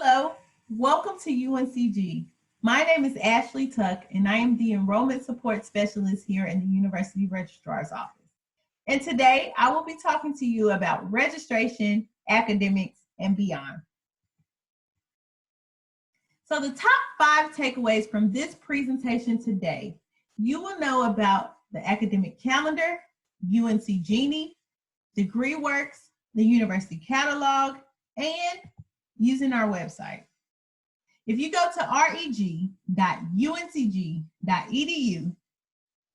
Hello, welcome to UNCG. My name is Ashley Tuck, and I am the Enrollment Support Specialist here in the University Registrar's Office. And today, I will be talking to you about registration, academics, and beyond. So the top 5 takeaways from this presentation today, you will know about the academic calendar, UNC Jeanie, degree works, the university catalog, and using our website. If you go to reg.uncg.edu,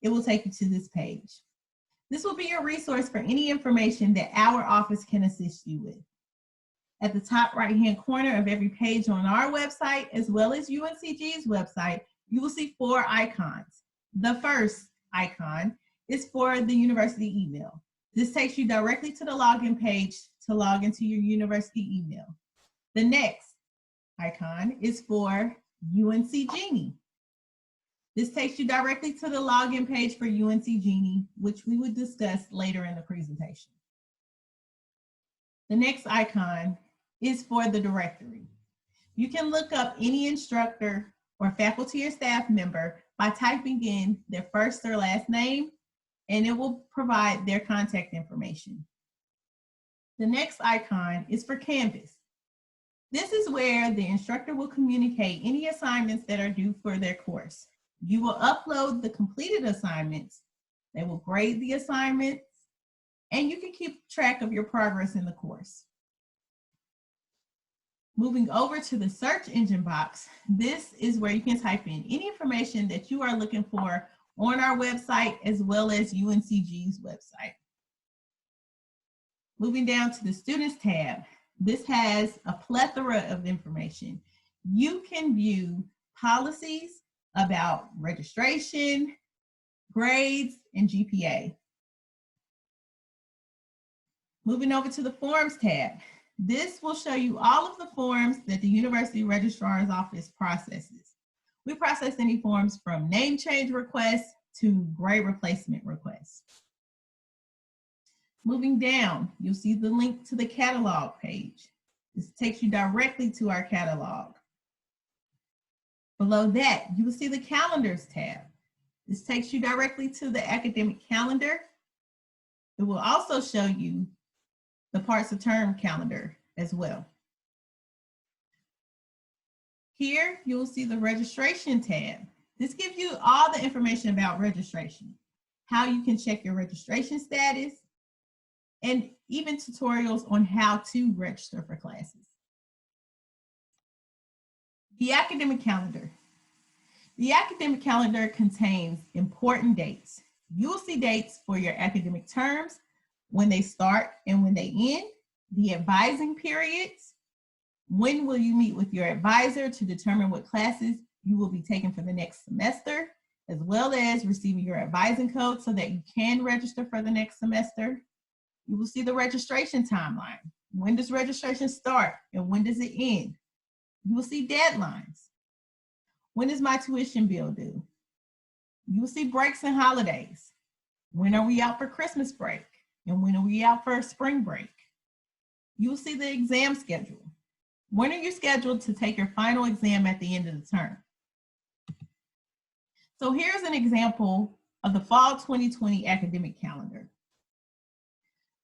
it will take you to this page. This will be your resource for any information that our office can assist you with. At the top right-hand corner of every page on our website, as well as UNCG's website, you will see 4 icons. The first icon is for the university email. This takes you directly to the login page to log into your university email. The next icon is for UNC Jeanie. This takes you directly to the login page for UNC Jeanie, which we would discuss later in the presentation. The next icon is for the directory. You can look up any instructor or faculty or staff member by typing in their first or last name, and it will provide their contact information. The next icon is for Canvas. This is where the instructor will communicate any assignments that are due for their course. You will upload the completed assignments, they will grade the assignments, and you can keep track of your progress in the course. Moving over to the search engine box, this is where you can type in any information that you are looking for on our website as well as UNCG's website. Moving down to the Students tab, this has a plethora of information. You can view policies about registration, grades, and GPA. Moving over to the Forms tab, this will show you all of the forms that the University Registrar's Office processes. We process any forms from name change requests to grade replacement requests. Moving down, you'll see the link to the catalog page. This takes you directly to our catalog. Below that, you will see the calendars tab. This takes you directly to the academic calendar. It will also show you the parts of term calendar as well. Here, you will see the registration tab. This gives you all the information about registration, how you can check your registration status, and even tutorials on how to register for classes. The academic calendar. The academic calendar contains important dates. You will see dates for your academic terms, when they start and when they end, the advising periods, when will you meet with your advisor to determine what classes you will be taking for the next semester, as well as receiving your advising code so that you can register for the next semester. You will see the registration timeline. When does registration start and when does it end? You will see deadlines. When is my tuition bill due? You will see breaks and holidays. When are we out for Christmas break? And when are we out for spring break? You will see the exam schedule. When are you scheduled to take your final exam at the end of the term? So here's an example of the fall 2020 academic calendar.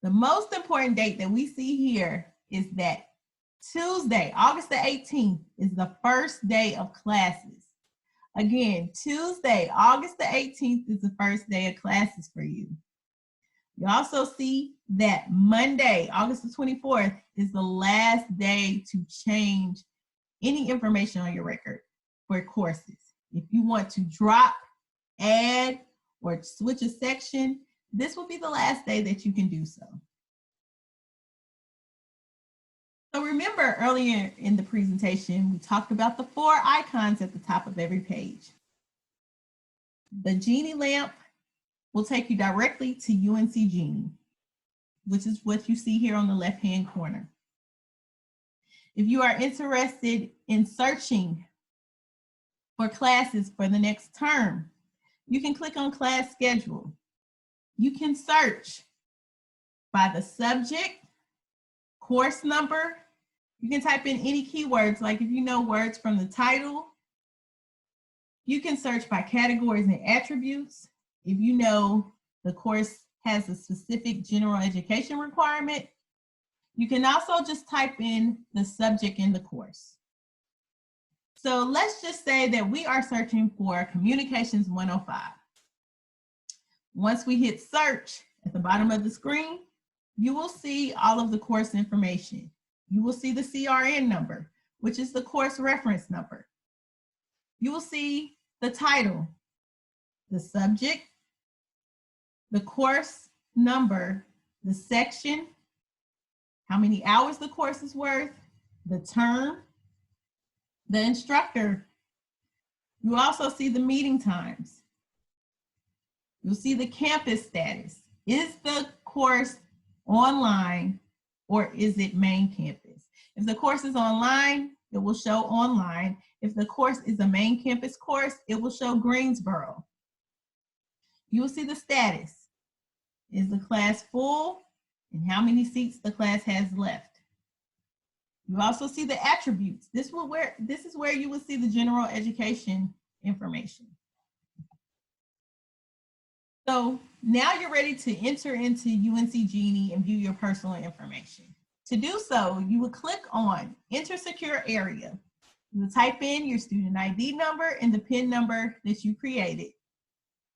The most important date that we see here is that Tuesday, August the 18th, is the first day of classes. Again, Tuesday, August the 18th is the first day of classes for you. You also see that Monday, August the 24th, is the last day to change any information on your record for courses. If you want to drop, add, or switch a section, this will be the last day that you can do so. So remember earlier in the presentation, we talked about the 4 icons at the top of every page. The Jeanie lamp will take you directly to UNC Jeanie, which is what you see here on the left-hand corner. If you are interested in searching for classes for the next term, you can click on class schedule. You can search by the subject, course number, You can type in any keywords, like if you know words from the title, you can search by categories and attributes. If you know the course has a specific general education requirement, you can also just type in the subject in the course. So let's just say that we are searching for Communications 105. Once we hit search at the bottom of the screen, you will see all of the course information. You will see the CRN number, which is the course reference number. You will see the title, the subject, the course number, the section, how many hours the course is worth, the term, the instructor. You also see the meeting times. You'll see the campus status. Is the course online or is it main campus? If the course is online, it will show online. If the course is a main campus course, it will show Greensboro. You will see the status. Is the class full and how many seats the class has left? You also see the attributes. This is where you will see the general education information. So now you're ready to enter into UNC Jeanie and view your personal information. To do so, you will click on Enter Secure Area. You will type in your student ID number and the PIN number that you created.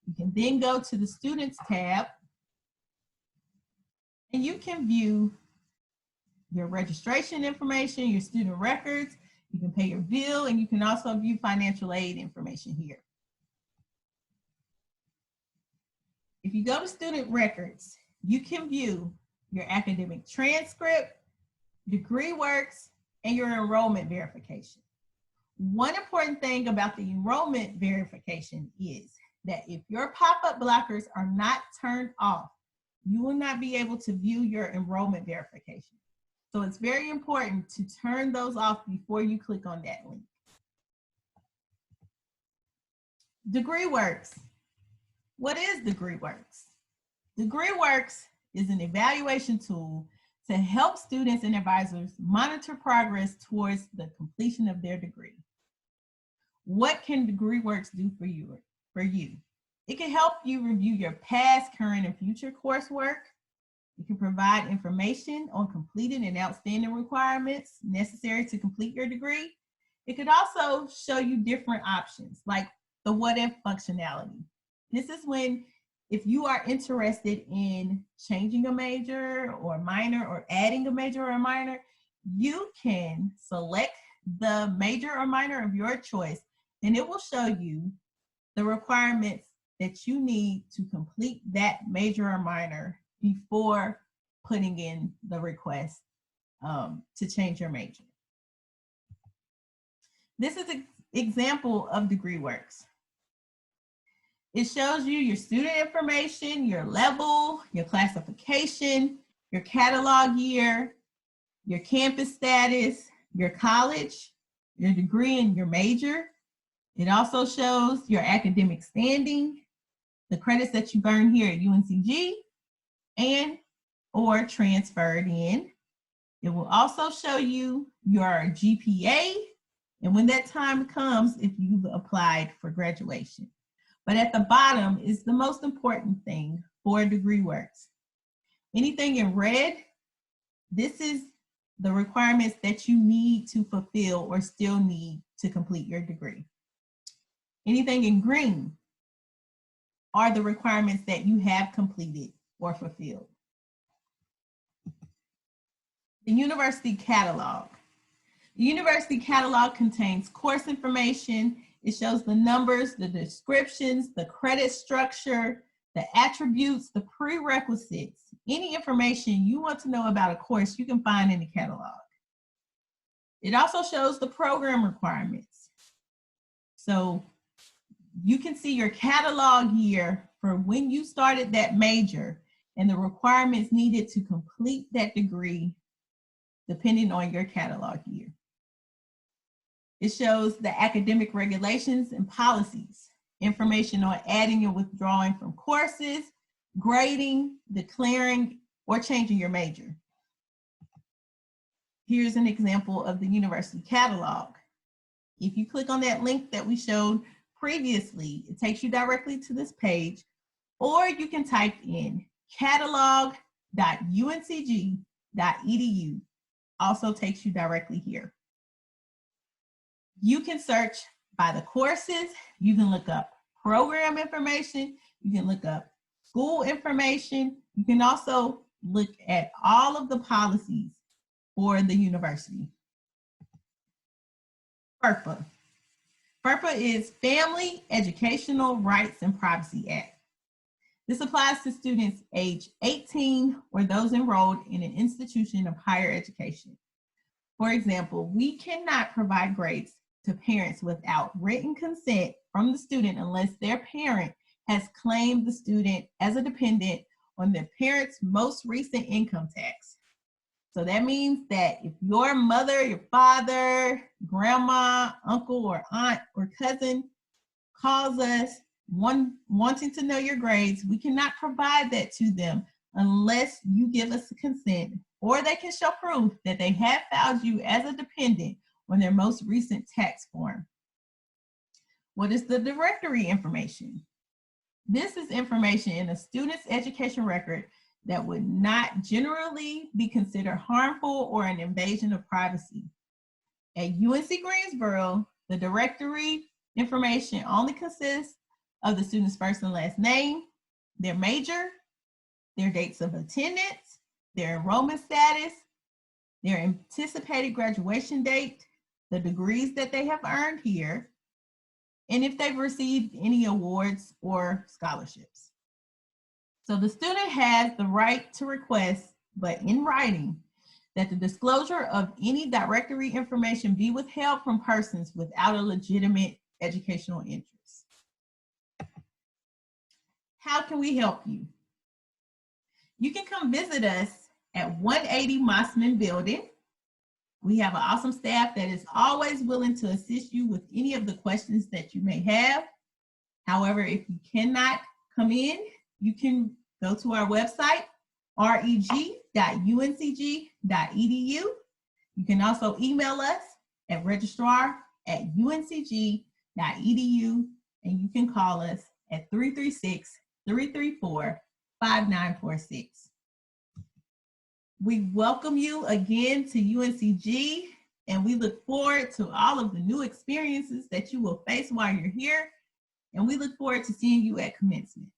You can then go to the Students tab and you can view your registration information, your student records. You can pay your bill and you can also view financial aid information here. If you go to student records, you can view your academic transcript, degree works, and your enrollment verification. One important thing about the enrollment verification is that if your pop-up blockers are not turned off, you will not be able to view your enrollment verification. So it's very important to turn those off before you click on that link. DegreeWorks. What is DegreeWorks? DegreeWorks is an evaluation tool to help students and advisors monitor progress towards the completion of their degree. What can DegreeWorks do for you? It can help you review your past, current, and future coursework. It can provide information on completed and outstanding requirements necessary to complete your degree. It could also show you different options, like the what if functionality. This is when, if you are interested in changing a major or minor or adding a major or a minor, you can select the major or minor of your choice, and it will show you the requirements that you need to complete that major or minor before putting in the request to change your major. This is an example of DegreeWorks. It shows you your student information, your level, your classification, your catalog year, your campus status, your college, your degree and your major. It also shows your academic standing, the credits that you've earned here at UNCG and or transferred in. It will also show you your GPA and when that time comes, if you've applied for graduation. But at the bottom is the most important thing for DegreeWorks. Anything in red, this is the requirements that you need to fulfill or still need to complete your degree. Anything in green are the requirements that you have completed or fulfilled. The university catalog. The university catalog contains course information. It shows the numbers, the descriptions, the credit structure, the attributes, the prerequisites. Any information you want to know about a course, you can find in the catalog. It also shows the program requirements. So you can see your catalog year for when you started that major and the requirements needed to complete that degree depending on your catalog year. It shows the academic regulations and policies, information on adding and withdrawing from courses, grading, declaring, or changing your major. Here's an example of the university catalog. If you click on that link that we showed previously, it takes you directly to this page, or you can type in catalog.uncg.edu. Also takes you directly here. You can search by the courses. You can look up program information. You can look up school information. You can also look at all of the policies for the university. FERPA. FERPA is Family Educational Rights and Privacy Act. This applies to students age 18 or those enrolled in an institution of higher education. For example, we cannot provide grades to parents without written consent from the student unless their parent has claimed the student as a dependent on their parent's most recent income tax. So that means that if your mother, your father, grandma, uncle, or aunt, or cousin calls us wanting to know your grades, we cannot provide that to them unless you give us a consent, or they can show proof that they have filed you as a dependent on their most recent tax form. What is the directory information? This is information in a student's education record that would not generally be considered harmful or an invasion of privacy. At UNC Greensboro, the directory information only consists of the student's first and last name, their major, their dates of attendance, their enrollment status, their anticipated graduation date, the degrees that they have earned here, and if they've received any awards or scholarships. So the student has the right to request, but in writing, that the disclosure of any directory information be withheld from persons without a legitimate educational interest. How can we help you? You can come visit us at 180 Mossman Building. We have an awesome staff that is always willing to assist you with any of the questions that you may have. However, if you cannot come in, you can go to our website, reg.uncg.edu. You can also email us at registrar@uncg.edu, and you can call us at 336-334-5946. We welcome you again to UNCG, and we look forward to all of the new experiences that you will face while you're here, and we look forward to seeing you at commencement.